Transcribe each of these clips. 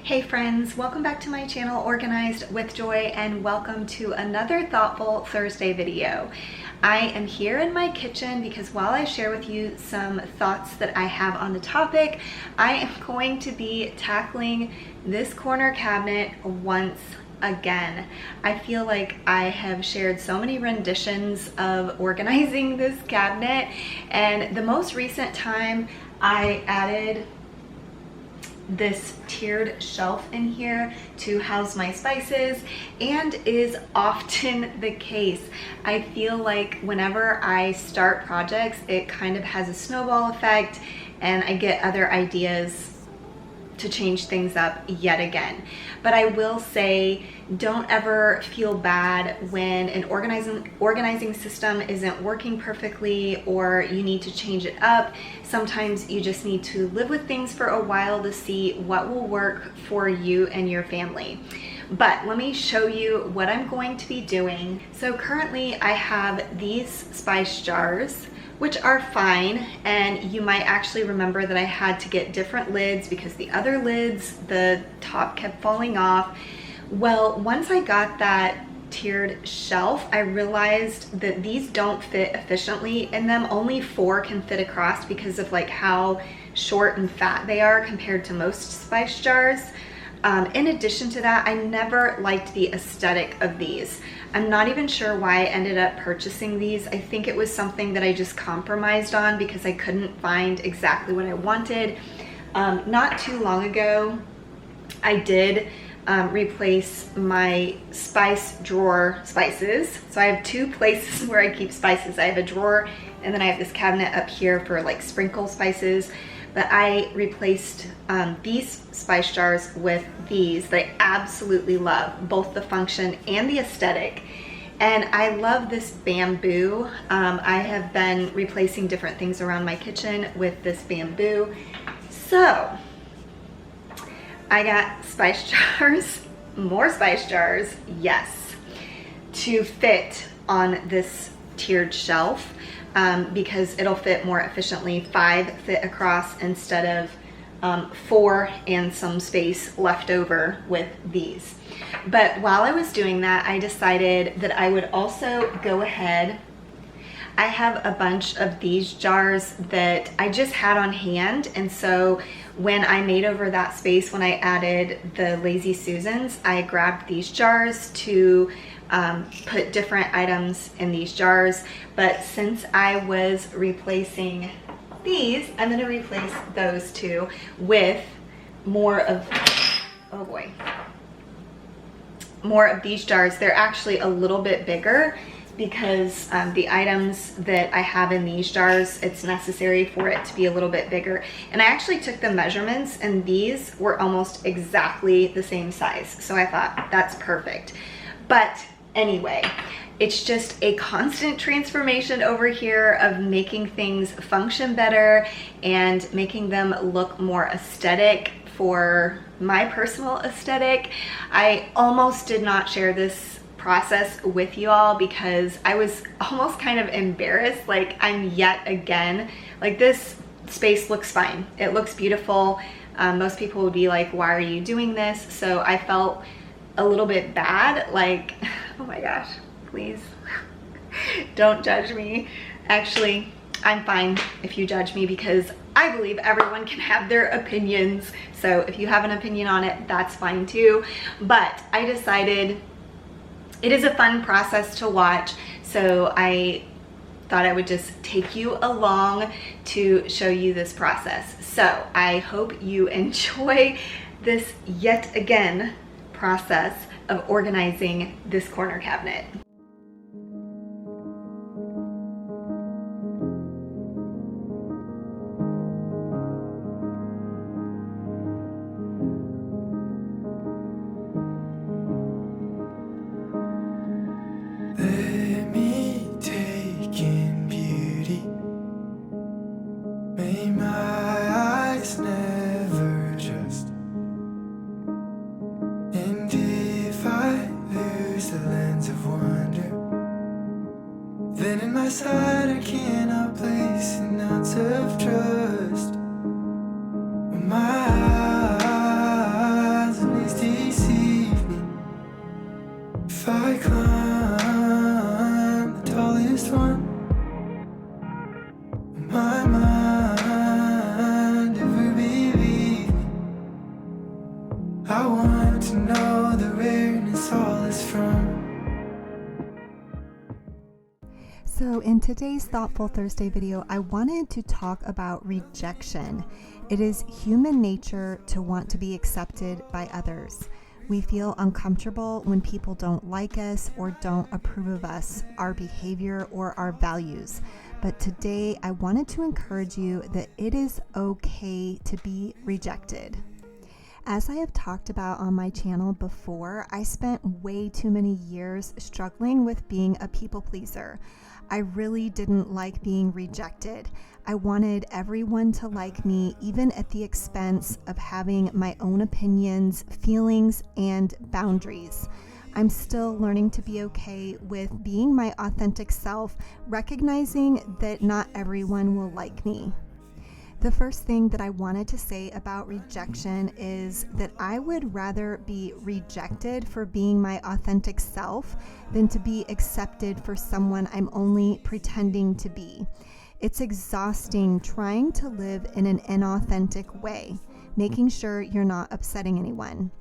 Hey friends, welcome back to my channel Organized with Joy, and welcome to another Thoughtful Thursday video. I am here in my kitchen because while I share with you some thoughts that I have on the topic, I am going to be tackling this corner cabinet once again. I feel like I have shared so many renditions of organizing this cabinet, and the most recent time I added this tiered shelf in here to house my spices, and is often the case. I feel like whenever I start projects, it kind of has a snowball effect and I get other ideas to change things up yet again. But I will say, don't ever feel bad when an organizing system isn't working perfectly or you need to change it up. Sometimes you just need to live with things for a while to see what will work for you and your family. But let me show you what I'm going to be doing. So currently I have these spice jars, which are fine, and you might actually remember that I had to get different lids because the other lids, the top kept falling off. Well, once I got that tiered shelf, I realized that these don't fit efficiently in them. Only 4 can fit across because of like how short and fat they are compared to most spice jars. In addition to that, I never liked the aesthetic of these. I'm not even sure why I ended up purchasing these. I think it was something that I just compromised on because I couldn't find exactly what I wanted. Not too long ago, I did replace my spice drawer spices. So I have 2 places where I keep spices. I have a drawer, and then I have this cabinet up here for like sprinkle spices. But I replaced these spice jars with these that I absolutely love, both the function and the aesthetic. And I love this bamboo. I have been replacing different things around my kitchen with this bamboo. So I got spice jars, more spice jars, yes, to fit on this tiered shelf. Because it'll fit more efficiently. 5 fit across instead of 4 and some space left over with these. But while I was doing that, I decided that I would also go ahead. I have a bunch of these jars that I just had on hand, and so when I made over that space, when I added the Lazy Susans, I grabbed these jars to put different items in these jars. But since I was replacing these, I'm going to replace those 2 with more of, oh boy, more of these jars. They're actually a little bit bigger because the items that I have in these jars, it's necessary for it to be a little bit bigger. And I actually took the measurements, and these were almost exactly the same size. So I thought that's perfect. But anyway, it's just a constant transformation over here of making things function better and making them look more aesthetic for my personal aesthetic. I almost did not share this process with you all because I was almost kind of embarrassed. Like, I'm yet again, like, this space looks fine. It looks beautiful. Most people would be like, why are you doing this? So I felt a little bit bad, like, oh my gosh, please don't judge me. Actually, I'm fine if you judge me because I believe everyone can have their opinions. So if you have an opinion on it, that's fine too. But I decided it is a fun process to watch, so I thought I would just take you along to show you this process. So I hope you enjoy this yet again process of organizing this corner cabinet. Let me take in beauty. May my eyes never adjust. And if I lose the lens of wonder, then in my sight I cannot place an ounce of trust. When my eyes today's Thoughtful Thursday video, I wanted to talk about rejection. It is human nature to want to be accepted by others. We feel uncomfortable when people don't like us or don't approve of us, our behavior, or our values. But today, I wanted to encourage you that it is okay to be rejected. As I have talked about on my channel before, I spent way too many years struggling with being a people pleaser. I really didn't like being rejected. I wanted everyone to like me, even at the expense of having my own opinions, feelings, and boundaries. I'm still learning to be okay with being my authentic self, recognizing that not everyone will like me. The first thing that I wanted to say about rejection is that I would rather be rejected for being my authentic self than to be accepted for someone I'm only pretending to be. It's exhausting trying to live in an inauthentic way, making sure you're not upsetting anyone.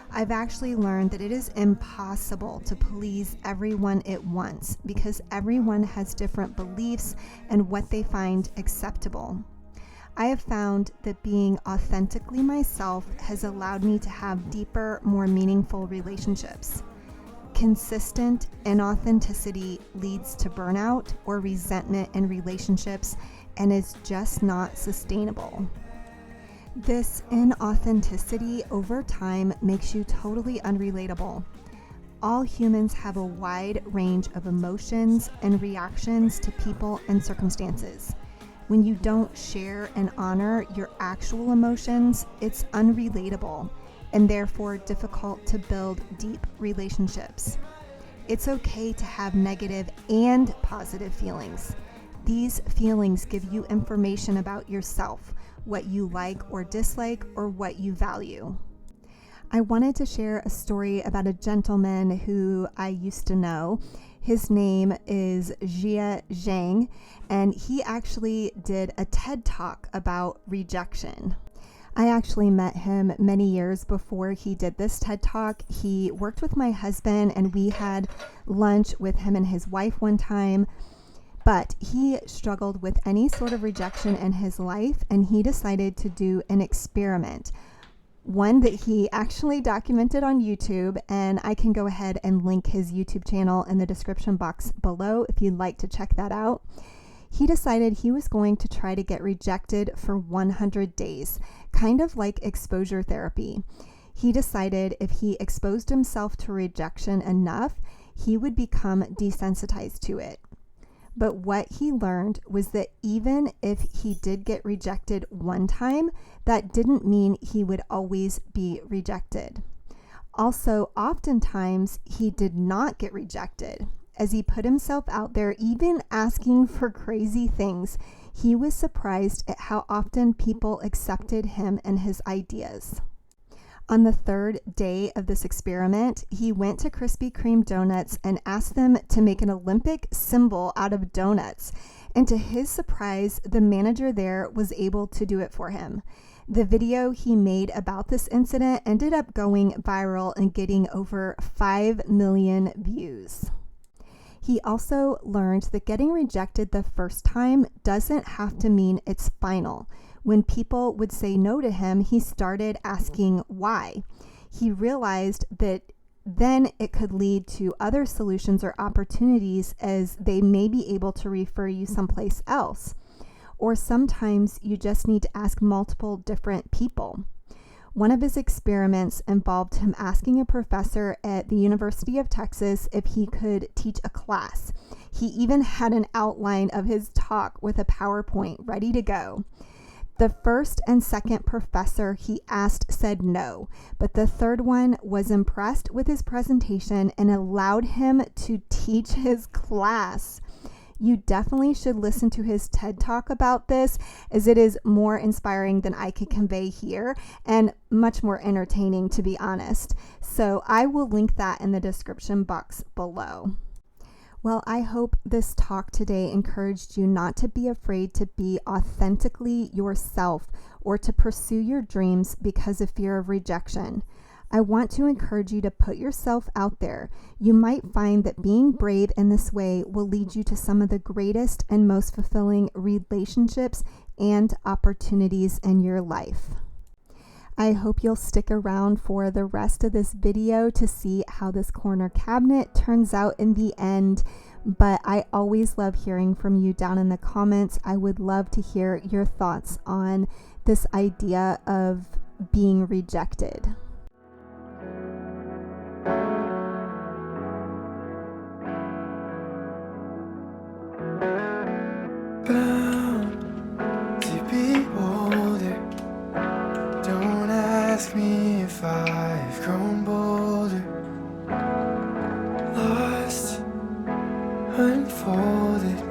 I've actually learned that it is impossible to please everyone at once because everyone has different beliefs and what they find acceptable. I have found that being authentically myself has allowed me to have deeper, more meaningful relationships. Consistent inauthenticity leads to burnout or resentment in relationships and is just not sustainable. This inauthenticity over time makes you totally unrelatable. All humans have a wide range of emotions and reactions to people and circumstances. When you don't share and honor your actual emotions, it's unrelatable and therefore difficult to build deep relationships. It's okay to have negative and positive feelings. These feelings give you information about yourself, what you like or dislike, or what you value. I wanted to share a story about a gentleman who I used to know. His name is Jia Zhang, and he actually did a TED Talk about rejection. I actually met him many years before he did this TED Talk. He worked with my husband, and we had lunch with him and his wife one time. But he struggled with any sort of rejection in his life, and he decided to do an experiment. One that he actually documented on YouTube, and I can go ahead and link his YouTube channel in the description box below if you'd like to check that out. He decided he was going to try to get rejected for 100 days, kind of like exposure therapy. He decided if he exposed himself to rejection enough, he would become desensitized to it. But what he learned was that even if he did get rejected one time, that didn't mean he would always be rejected. Also, oftentimes he did not get rejected. As he put himself out there, even asking for crazy things, he was surprised at how often people accepted him and his ideas. On the third day of this experiment, he went to Krispy Kreme donuts and asked them to make an Olympic symbol out of donuts. And to his surprise, the manager there was able to do it for him. The video he made about this incident ended up going viral and getting over 5 million views. He also learned that getting rejected the first time doesn't have to mean it's final. When people would say no to him, he started asking why. He realized that then it could lead to other solutions or opportunities, as they may be able to refer you someplace else. Or sometimes you just need to ask multiple different people. One of his experiments involved him asking a professor at the University of Texas if he could teach a class. He even had an outline of his talk with a PowerPoint ready to go. The first and second professor he asked said no, but the third one was impressed with his presentation and allowed him to teach his class. You definitely should listen to his TED Talk about this, as it is more inspiring than I could convey here and much more entertaining, to be honest. So I will link that in the description box below. Well, I hope this talk today encouraged you not to be afraid to be authentically yourself or to pursue your dreams because of fear of rejection. I want to encourage you to put yourself out there. You might find that being brave in this way will lead you to some of the greatest and most fulfilling relationships and opportunities in your life. I hope you'll stick around for the rest of this video to see how this corner cabinet turns out in the end. But I always love hearing from you down in the comments. I would love to hear your thoughts on this idea of being rejected. Bound to be older. Don't ask me if I've grown bolder. Lost, unfolded.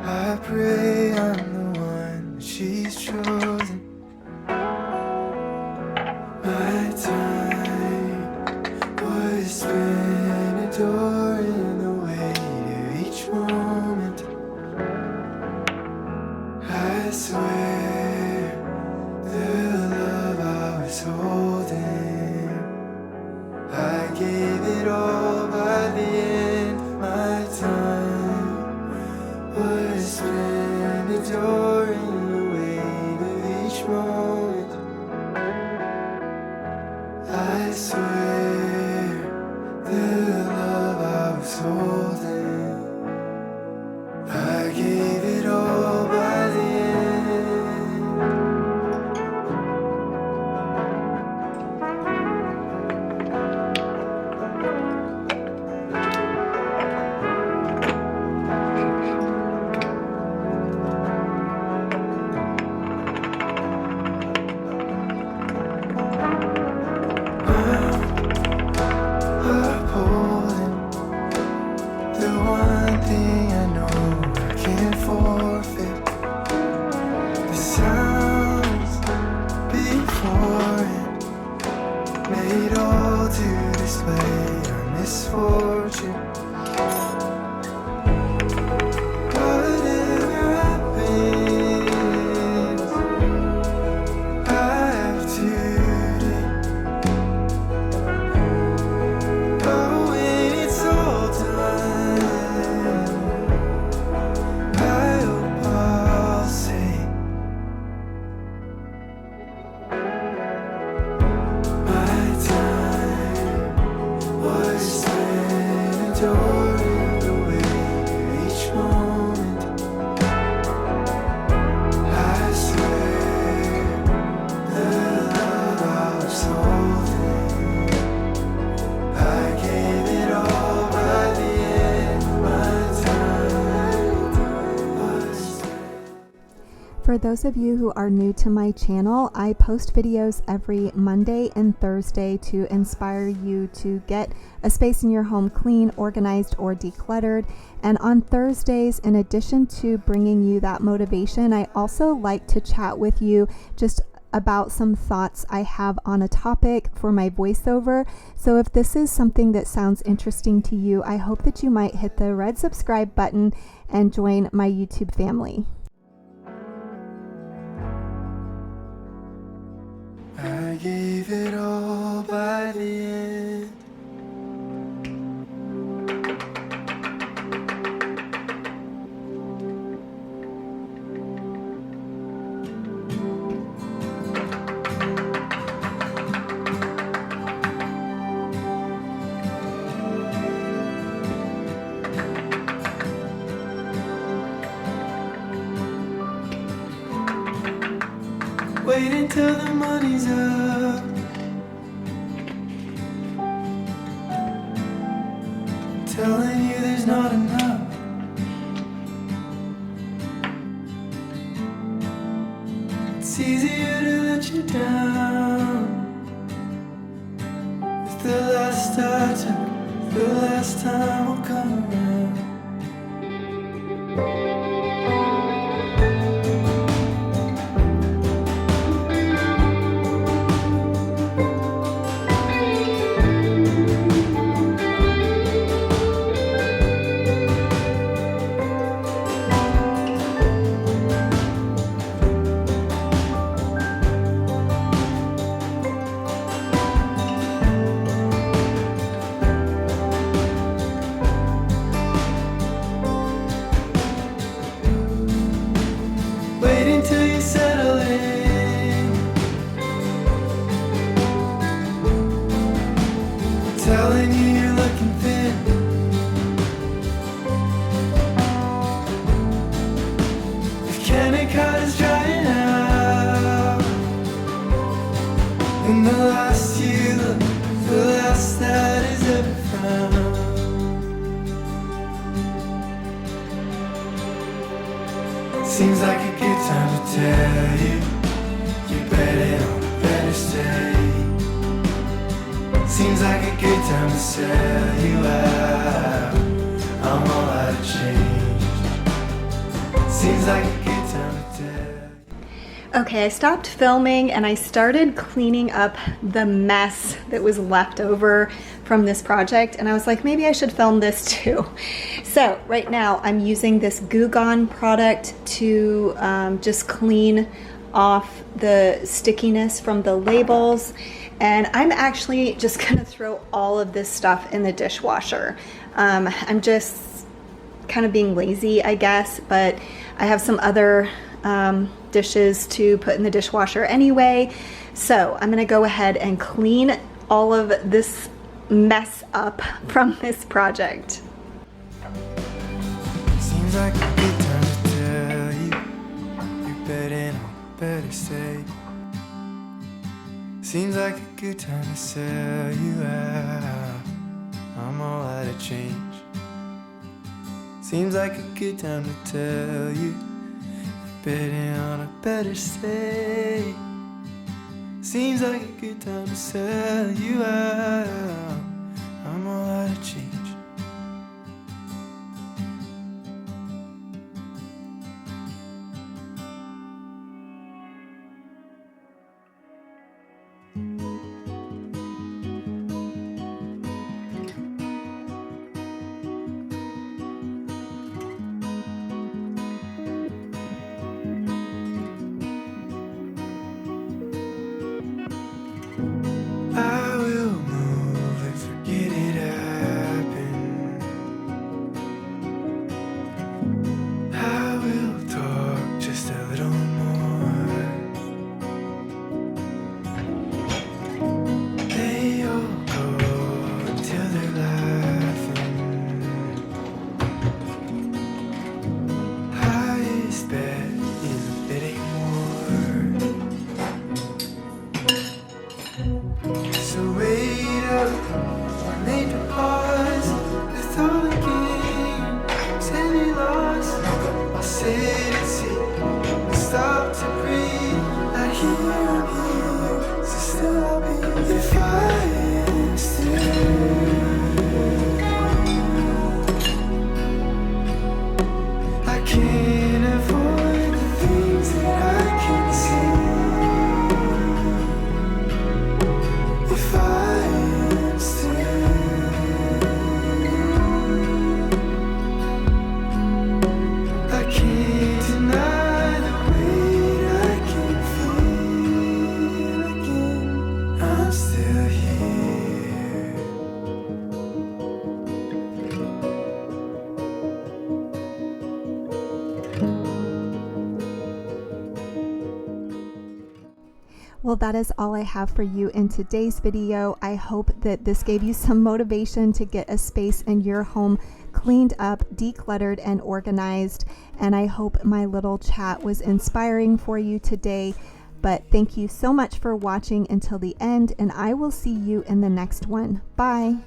I pray I'm the one she's chosen. My time was spent adoring the weight of each moment. I swear the love I was holding, I gave it all. By the end, my time was spent adoring the weight of each moment. I swear the love I was holding, I gave it all. By the end. Upholding the one thing I know I can't forfeit. The sounds before it made all to display our misfortune. Whatever happens, I have today. But when it's all done, I hope I'll say my time was spent adoring the weight of each moment. I swear the love I was holding, I gave it all. By the end, my time was spent. For those of you who are new to my channel, I post videos every Monday and Thursday to inspire you to get a space in your home clean, organized, or decluttered. And on Thursdays, in addition to bringing you that motivation, I also like to chat with you just about some thoughts I have on a topic for my voiceover. So if this is something that sounds interesting to you, I hope that you might hit the red subscribe button and join my YouTube family. I gave it all. By the end. Wait until the money's up. I'm telling you there's not enough. It's easier to let you down. It's the last I took, the last time I'll come around. Seems like a good time to sell you out. I'm all out of change. Seems like a good time to tell. Okay, I stopped filming and I started cleaning up the mess that was left over from this project, and I was like, maybe I should film this too. So right now I'm using this Goo Gone product to just clean off the stickiness from the labels, and I'm actually just gonna throw all of this stuff in the dishwasher. I'm just kind of being lazy, I guess, but I have some other dishes to put in the dishwasher anyway. So I'm gonna go ahead and clean all of this mess up from this project. Seems like a good time to tell you. You better say. Seems like a good time to sell you out. I'm all out of change. Seems like a good time to tell you. You betting on a better say. Seems like a good time to sell you out. I'm all out of change. I will move and forget it happened. I will talk just a little more. They all go till they're laughing. Highest bet is a bidding war. So wait up, we're made to pause. With all the games and we lost, I'll sit and see, stop to breathe. Not here, I'm here, so still I'll be. If I am still, I can't avoid the things that I can see. If I am still, I can't deny the weight I can feel again. I'm still here. Well, that is all I have for you in today's video. I hope that this gave you some motivation to get a space in your home cleaned up, decluttered, and organized. And I hope my little chat was inspiring for you today. But thank you so much for watching until the end, and I will see you in the next one. Bye.